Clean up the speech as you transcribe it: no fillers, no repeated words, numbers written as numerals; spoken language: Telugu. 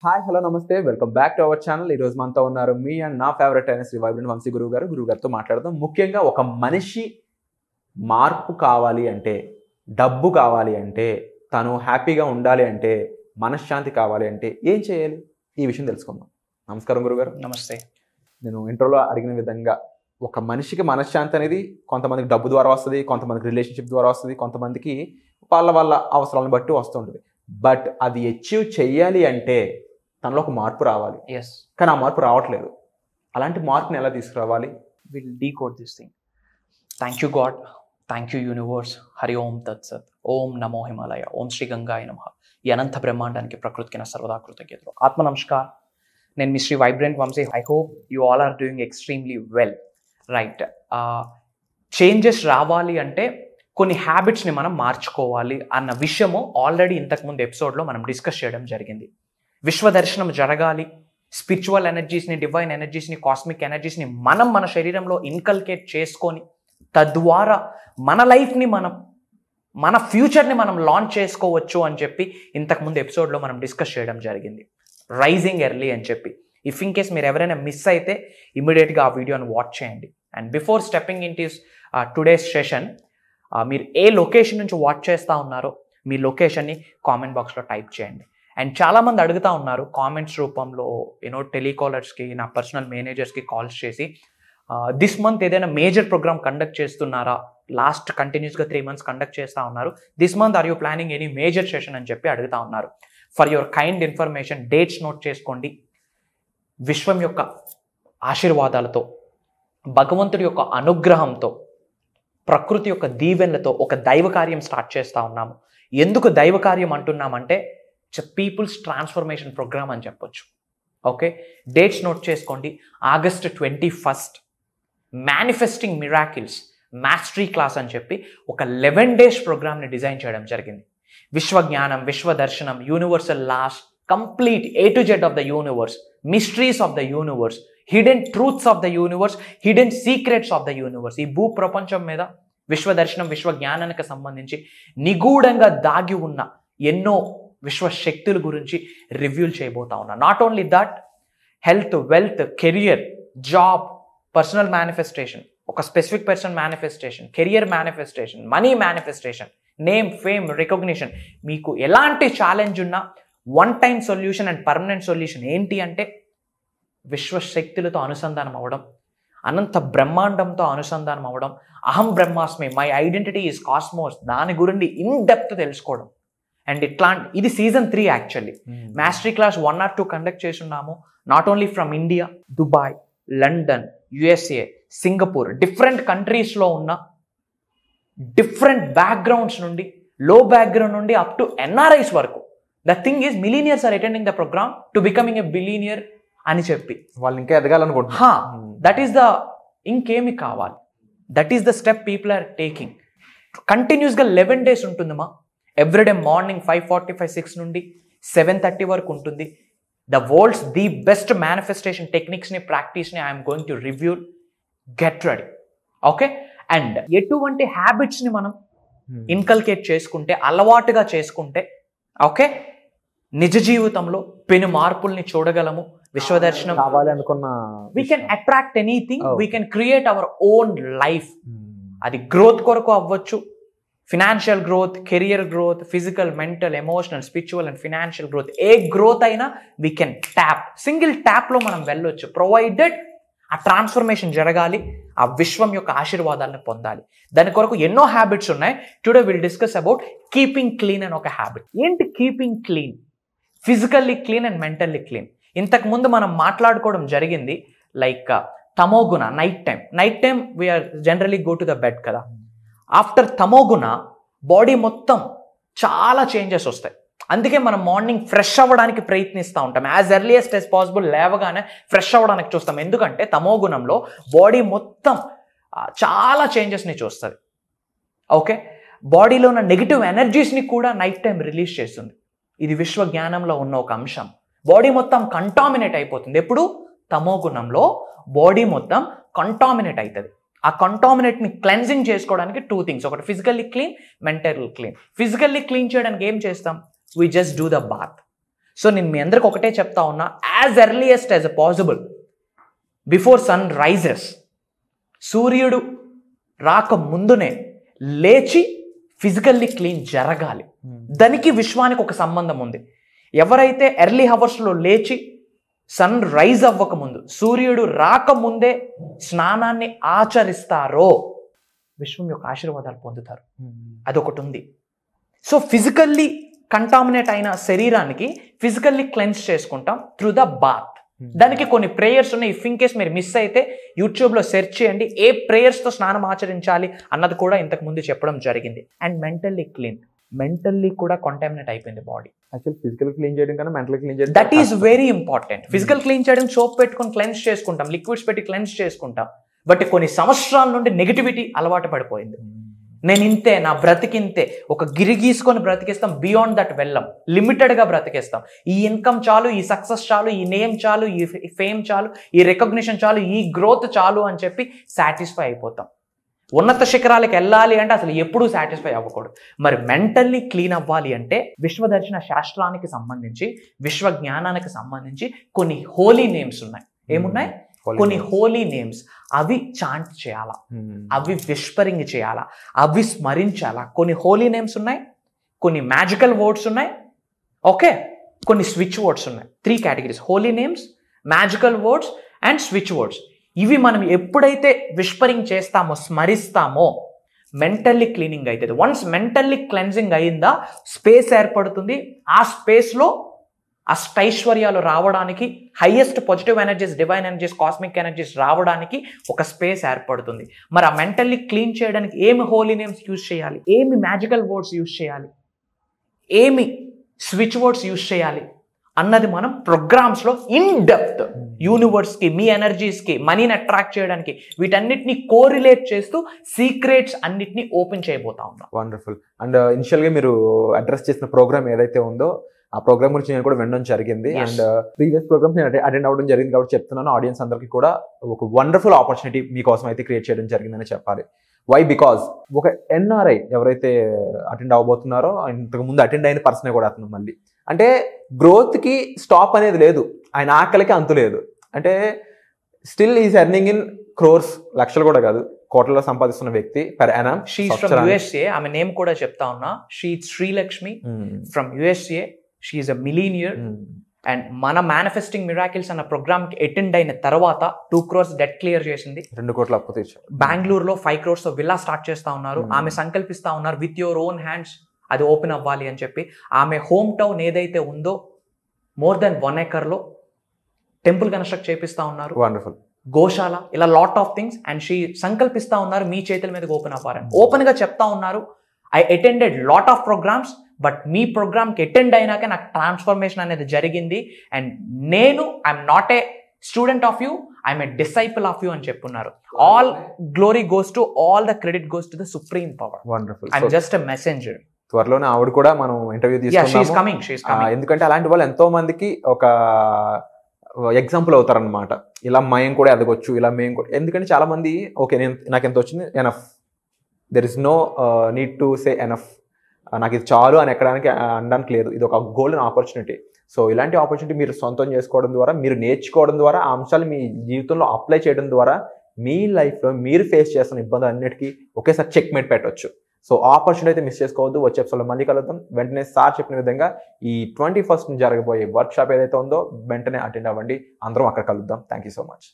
హాయ్ హలో నమస్తే welcome back to our channel. ఈ రోజు మనతో ఉన్నారు మీ అండ్ నా ఫేవరెట్ అయిన శ్రీ వైబ్రెంట్ వంశీ గురుగారితో మాట్లాడదాం. ముఖ్యంగా ఒక మనిషి మార్పు కావాలి అంటే, డబ్బు కావాలి అంటే, తను హ్యాపీగా ఉండాలి అంటే, మనశ్శాంతి కావాలి అంటే ఏం చేయాలి? ఈ విషయం తెలుసుకుందాం. నమస్కారం గురుగారు. నమస్తే. నేను ఇంట్రోలో అడిగిన విధంగా ఒక మనిషికి మనశ్శాంతి అనేది కొంతమందికి డబ్బు ద్వారా వస్తుంది, కొంతమందికి రిలేషన్షిప్ ద్వారా వస్తుంది, కొంతమందికి వాళ్ళ అవసరాలను బట్టి వస్తుంటుంది. బట్ అది అచీవ్ చెయ్యాలి అంటే తనలో ఒక మార్పు రావాలి. కానీ ఆ మార్పు రావట్లేదు. అలాంటి మార్పుని ఎలా తీసుకురావాలి? Will decode this thing. Thank you God, thank you universe. Hari Om తత్సత్. ఓం నమో హిమాలయ. ఓం శ్రీ గంగాయ నమః. ఈ అనంత బ్రహ్మాండానికి ప్రకృతికి నా సర్వదా కృతజ్ఞతలు. ఆత్మ నమస్కార్. నేను మీ Sri vibrant Vamsi. I hope you all are doing extremely well. Right. Changes రావాలి అంటే కొన్ని హ్యాబిట్స్ని మనం మార్చుకోవాలి అన్న విషయము ఆల్రెడీ ఇంతకుముందు ఎపిసోడ్లో మనం డిస్కస్ చేయడం జరిగింది. విశ్వదర్శనం జరగాలి, స్పిరిచువల్ ఎనర్జీస్ని, డివైన్ ఎనర్జీస్ని, కాస్మిక్ ఎనర్జీస్ని మన శరీరంలో ఇన్కల్కేట్ చేసుకొని తద్వారా మన లైఫ్ని మన ఫ్యూచర్ని మనం లాంచ్ చేసుకోవచ్చు అని చెప్పి ఇంతకుముందు ఎపిసోడ్లో మనం డిస్కస్ చేయడం జరిగింది. రైజింగ్ ఎర్లీ అని చెప్పి. ఇఫ్ ఇన్ కేస్ మీరు ఎవరైనా మిస్ అయితే ఇమీడియట్గా ఆ వీడియోని వాచ్ చేయండి. And before stepping in today's session, మీరు ఏ లొకేషన్ నుంచి వాచ్ చేస్తూ ఉన్నారో మీ లొకేషన్ని కామెంట్ బాక్స్లో టైప్ చేయండి. అండ్ చాలామంది అడుగుతూ ఉన్నారు కామెంట్స్ రూపంలో, టెలికాలర్స్కి, నా పర్సనల్ మేనేజర్స్కి కాల్స్ చేసి దిస్ మంత్ ఏదైనా మేజర్ ప్రోగ్రామ్ కండక్ట్ చేస్తున్నారా? లాస్ట్ కంటిన్యూస్గా 3 months కండక్ట్ చేస్తూ ఉన్నారు. This month or you planning any major session అని చెప్పి అడుగుతూ ఉన్నారు. For your kind information, dates note చేసుకోండి. విశ్వం యొక్క ఆశీర్వాదాలతో, భగవంతుడి యొక్క అనుగ్రహంతో, ప్రకృతి యొక్క దీవెనలతో ఒక దైవ కార్యం స్టార్ట్ చేస్తూ ఉన్నాము. ఎందుకు దైవ కార్యం అంటున్నామంటే పీపుల్స్ ట్రాన్స్ఫర్మేషన్ ప్రోగ్రామ్ అని చెప్పొచ్చు. ఓకే, డేట్స్ నోట్ చేసుకోండి. August 21 manifesting miracles mastery class అని చెప్పి ఒక 11 days ప్రోగ్రామ్ని డిజైన్ చేయడం జరిగింది. విశ్వజ్ఞానం, విశ్వదర్శనం, universal laws, complete A to Z of the universe, mysteries of the universe, hidden truths of the universe, hidden secrets of the universe. ఈ భూ ప్రపంచం మీద విశ్వదర్శనం, విశ్వజ్ఞానానికి సంబంధించి నిగూఢంగా దాగి ఉన్న ఎన్నో విశ్వశక్తుల గురించి రివ్యూలు చేయబోతా ఉన్నా. Not only that, health, wealth, career, job, personal manifestation, ఒక specific person manifestation, career manifestation, money manifestation, name, fame, recognition. మీకు ఎలాంటి ఛాలెంజ్ ఉన్నా one time solution and permanent solution ఏంటి అంటే విశ్వశక్తులతో అనుసంధానం అవ్వడం, అనంత బ్రహ్మాండంతో అనుసంధానం అవ్వడం, అహం బ్రహ్మాస్మి, మై ఐడెంటిటీ ఈజ్ కాస్మోస్, దాని గురించి ఇన్ డెప్త్ తెలుసుకోవడం. అండ్ ఇది season 3 actually. Mastery class 1 or 2 conduct చేసి ఉన్నాము. Not only from India, Dubai, London, USA, సింగపూర్, డిఫరెంట్ కంట్రీస్లో ఉన్న డిఫరెంట్ బ్యాక్గ్రౌండ్స్ నుండి, లో బ్యాక్గ్రౌండ్ నుండి అప్ టు NRIs వరకు. The thing is millionaires are attending the program to becoming a billionaire అని చెప్పి వాళ్ళు ఇంకా ఎదగాలనుకుంటున్నా. దట్ ఈస్ ద, ఇంకేమి కావాలి, that is the step people are taking. కంటిన్యూస్గా 11 days ఉంటుందమ్మా. ఎవ్రీడే మార్నింగ్ 5:45, 6 నుండి 7:30 వరకు ఉంటుంది. The world's the best manifestation టెక్నిక్స్ని, ప్రాక్టీస్ని I'm going to review. Get ready. Okay. And ఎటువంటి హ్యాబిట్స్ని మనం ఇన్కల్కేట్ చేసుకుంటే, అలవాటుగా చేసుకుంటే, ఓకే, నిజ జీవితంలో పెను మార్పుల్ని చూడగలము. విశ్వదర్శనం కావాలి అనుకున్న, we can attract anything, we can create our own life. అది గ్రోత్ కొరకు అవ్వచ్చు, financial growth, career growth, physical, mental, emotional, spiritual and financial growth. A growth అయినా వీ కెన్ ట్యాప్, సింగిల్ ట్యాప్లో మనం వెళ్ళొచ్చు. ప్రొవైడెడ్ ఆ ట్రాన్స్ఫర్మేషన్ జరగాలి, ఆ విశ్వం యొక్క ఆశీర్వాదాలను పొందాలి. దాని కొరకు ఎన్నో హ్యాబిట్స్ ఉన్నాయి. Today will discuss about keeping clean అని ఒక హ్యాబిట్. ఏంటి keeping clean? Physically clean and mentally clean. ఇంతకుముందు మనం మాట్లాడుకోవడం జరిగింది. లైక్ తమోగుణ, night time we are generally go to the bed కదా. ఆఫ్టర్ తమోగుణ బాడీ మొత్తం చాలా చేంజెస్ వస్తాయి. అందుకే మనం మార్నింగ్ ఫ్రెష్ అవ్వడానికి ప్రయత్నిస్తూ ఉంటాం. యాజ్ ఎర్లియస్ట్ యాజ్ పాసిబుల్ లేవగానే ఫ్రెష్ అవ్వడానికి చూస్తాం. ఎందుకంటే తమోగుణంలో బాడీ మొత్తం చాలా చేంజెస్ని చూస్తుంది. ఓకే, బాడీలో ఉన్న నెగిటివ్ ఎనర్జీస్ని కూడా నైట్ టైం రిలీజ్ చేస్తుంది. ఇది విశ్వ జ్ఞానంలో ఉన్న ఒక అంశం. బాడీ మొత్తం కంటామినేట్ అయిపోతుంది. ఎప్పుడు? తమోగుణంలో బాడీ మొత్తం కంటామినేట్ అవుతుంది. ఆ కంటామినేట్ని క్లెన్జింగ్ చేసుకోవడానికి 2 things. ఒకటి physically clean, mental clean. Physically clean చేయడానికి ఏం చేస్తాం? We just do the bath. So నేను మీ అందరికి ఒకటే చెప్తా ఉన్నా, as earliest as possible before sun rises, సూర్యుడు రాక ముందునే లేచి ఫిజికల్లీ క్లీన్ జరగాలి. దానికి విశ్వానికి ఒక సంబంధం ఉంది. ఎవరైతే ఎర్లీ హవర్స్లో లేచి సన్ రైజ్ అవ్వకముందు, సూర్యుడు రాకముందే స్నానాన్ని ఆచరిస్తారో విశ్వం యొక్క ఆశీర్వాదాలు పొందుతారు. అదొకటి ఉంది. సో ఫిజికల్లీ కంటామినేట్ అయిన శరీరానికి ఫిజికల్లీ క్లెన్స్ చేసుకుంటాం త్రూ ద బాత్. దానికి కొన్ని ప్రేయర్స్ ఉన్నాయి. ఇఫ్ ఇన్ కేస్ మీరు మిస్ అయితే యూట్యూబ్లో సెర్చ్ చేయండి, ఏ ప్రేయర్స్తో స్నానం ఆచరించాలి అన్నది కూడా ఇంతకు ముందు చెప్పడం జరిగింది. అండ్ మెంటల్లీ క్లీన్, మెంటల్లీ కూడా కంటామినేట్ అయిపోయింది బాడీ. యాక్చువల్ ఫిజికల్ క్లీన్ చేయడం కన్నా మెంటల్ క్లీన్ చేయడం that is very important. Physical clean చేయడం సోప్ పెట్టుకొని క్లెన్స్ చేసుకుంటాం, లిక్విడ్స్ పెట్టి క్లెన్స్ చేసుకుంటాం. బట్ కొన్ని సంవత్సరాల నుండి నెగిటివిటీ అలవాటు పడిపోయింది. నేను ఇంతే, నా బ్రతికింతే, ఒక గిరి గీసుకొని బ్రతికేస్తాం, బియాండ్ దట్ వెళ్ళం, లిమిటెడ్గా బ్రతికేస్తాం. ఈ ఇన్కమ్ చాలు, ఈ సక్సెస్ చాలు, ఈ నేమ్ చాలు, ఈ ఫేమ్ చాలు, ఈ రికగ్నిషన్ చాలు, ఈ గ్రోత్ చాలు అని చెప్పి సాటిస్ఫై అయిపోతాం. ఉన్నత శిఖరాలకు వెళ్ళాలి అంటే అసలు ఎప్పుడూ సాటిస్ఫై అవ్వకూడదు. మరి మెంటల్లీ క్లీన్ అవ్వాలి అంటే విశ్వదర్శన శాస్త్రానికి సంబంధించి, విశ్వ జ్ఞానానికి సంబంధించి కొన్ని హోలీ నేమ్స్ ఉన్నాయి. ఏమున్నాయి? కొన్ని హోలీ నేమ్స్. అవి చాంట్ చేయాలా, అవి విస్పరింగ్ చేయాలా, అవి స్మరించాలా. కొన్ని హోలీ నేమ్స్ ఉన్నాయి, కొన్ని మ్యాజికల్ వర్డ్స్ ఉన్నాయి, ఓకే, కొన్ని స్విచ్ వర్డ్స్ ఉన్నాయి. 3 categories: holy names, magical words and switch words. ఇవి మనం ఎప్పుడైతే విస్పరింగ్ చేస్తామో, స్మరిస్తామో, మెంటల్లీ క్లీనింగ్ అవుతుంది. వన్స్ మెంటల్లీ క్లెన్జింగ్ అయిందా స్పేస్ ఏర్పడుతుంది. ఆ స్పేస్లో అష్టైశ్వర్యాలు రావడానికి, highest positive energies, divine energies, cosmic energies రావడానికి ఒక స్పేస్ ఏర్పడుతుంది. మరి ఆ మెంటల్లీ క్లీన్ చేయడానికి ఏమి హోలీ నేమ్స్ యూజ్ చేయాలి, ఏమి మ్యాజికల్ వర్డ్స్ యూజ్ చేయాలి, ఏమి స్విచ్ వర్డ్స్ యూజ్ చేయాలి అన్నది మనం ప్రోగ్రామ్స్లో ఇన్ డెప్త్ యూనివర్స్కి, మీ ఎనర్జీస్కి, మనీని అట్రాక్ట్ చేయడానికి వీటన్నిటిని కోరిలేట్ చేస్తూ సీక్రెట్స్ అన్నిటినీ ఓపెన్ చేయబోతా ఉన్నాం. వండర్ఫుల్. అండ్ ఇనిషియల్గా మీరు అడ్రస్ చేసిన ప్రోగ్రామ్ ఏదైతే ఉందో ఆ ప్రోగ్రామ్ గురించి నేను కూడా వినడం జరిగింది. అండ్ ప్రీవియస్ ప్రోగ్రామ్స్ నేను అటెండ్ అవ్వడం జరిగింది కాబట్టి చెప్తున్నాను. ఆడియన్స్ అందరికీ కూడా ఒక వండర్ఫుల్ ఆపర్చునిటీ మీకోసం అయితే క్రియేట్ చేయడం జరిగిందని చెప్పాలి. వై? బికాజ్ ఒక ఎన్ఆర్ఐ ఎవరైతే అటెండ్ అవ్వబోతున్నారో, ఇంతకు ముందు అటెండ్ అయిన పర్సనే కూడా అతను మళ్ళీ అంటే గ్రోత్కి స్టాప్ అనేది లేదు, ఆయన ఆకలికి అంతు లేదు. అంటే still is earning in crores, లక్షలు కూడా కాదు, కోట్లలో సంపాదిస్తున్న వ్యక్తి per annum. She is from USA. ఆమె నేమ్ కూడా చెప్తా ఉన్నా, she Srilakshmi from USA. She is a millionaire. And మన మేనిఫెస్టింగ్ మిరాకిల్స్ అన్న ప్రోగ్రామ్ కి అటెండ్ అయిన తర్వాత 2 crores డెట్ క్లియర్ చేసింది. 2 కోట్ల అప్పు తెచ్చారు. బెంగళూరులో 5 crores విల్లా స్టార్ట్ చేస్తా ఉన్నారు. ఆమె సంకల్పిస్తా ఉన్నారు విత్ యువర్ ఓన్ హ్యాండ్స్ అది ఓపెన్ అవ్వాలి అని చెప్పి. ఆమె హోమ్ టౌన్ ఏదైతే ఉందో more than 1 acre temple construct చేపిస్తా ఉన్నారు. వండర్ఫుల్. గోశాల, ఇలా lot of things. And she సంకల్పిస్తా ఉన్నారు మీ చేతుల మీదకి ఓపెన్ అవ్వాలని. ఓపెన్ గా చెప్తా ఉన్నారు, I attended lot of programs, but మీ ప్రోగ్రామ్కి అటెండ్ అయినాక నాకు ట్రాన్స్ఫర్మేషన్ అనేది జరిగింది. అండ్ నేను I'm not a student of you, I'm a disciple of you అని చెప్పున్నారు. All glory goes to, all the credit goes to the supreme power. Wonderful. I'm just a messenger. త్వరలోనే ఆవిడ కూడా మనం ఇంటర్వ్యూ తీసుకున్నాము. ఎందుకంటే అలాంటి వాళ్ళు ఎంతో మందికి ఒక ఎగ్జాంపుల్ అవుతారనమాట. ఇలా మేము కూడా ఎదగొచ్చు, ఇలా మేము కూడా. ఎందుకంటే చాలా మంది ఓకే నాకు ఎంత వచ్చింది, enough, there is no need to say enough, నాకు ఇది చాలు అని ఎక్కడానికి అనడానికి లేదు. ఇది ఒక గోల్డెన్ ఆపర్చునిటీ. సో ఇలాంటి ఆపర్చునిటీ మీరు సొంతం చేసుకోవడం ద్వారా, మీరు నేర్చుకోవడం ద్వారా, ఆ అంశాలు మీ జీవితంలో అప్లై చేయడం ద్వారా మీ లైఫ్లో మీరు ఫేస్ చేస్తున్న ఇబ్బందులు అన్నిటికీ ఒకేసారి చెక్ మేట్ పెట్టవచ్చు. సో ఆపర్చునిటీ అయితే మిస్ చేసుకోవద్దు. వచ్చే ఎపిసోడ్లో మళ్ళీ కలుద్దాం. వెంటనే సార్ చెప్పిన విధంగా ఈ 21st జరగబోయే వర్క్ షాప్ ఏదైతే ఉందో వెంటనే అటెండ్ అవ్వండి. అందరం అక్కడ కలుద్దాం. Thank you so much.